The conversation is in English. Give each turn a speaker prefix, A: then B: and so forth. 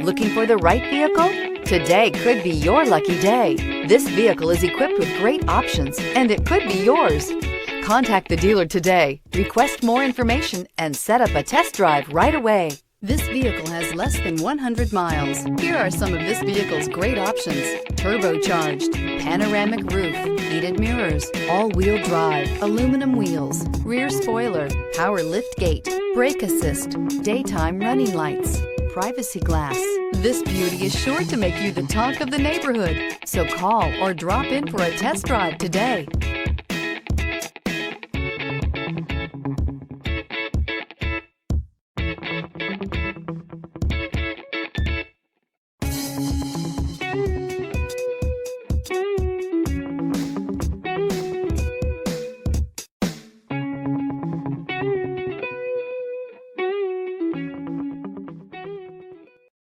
A: Looking for the right vehicle? Today could be your lucky day. This vehicle is equipped with great options and it could be yours. Contact the dealer today, request more information, and set up a test drive right away. This vehicle has less than 100 miles. Here are some of this vehicle's great options: turbocharged, panoramic roof, heated mirrors, all-wheel drive, aluminum wheels, rear spoiler, power liftgate, brake assist, daytime running lights, privacy glass. This beauty is sure to make you the talk of the neighborhood. So call or drop in for a test drive today.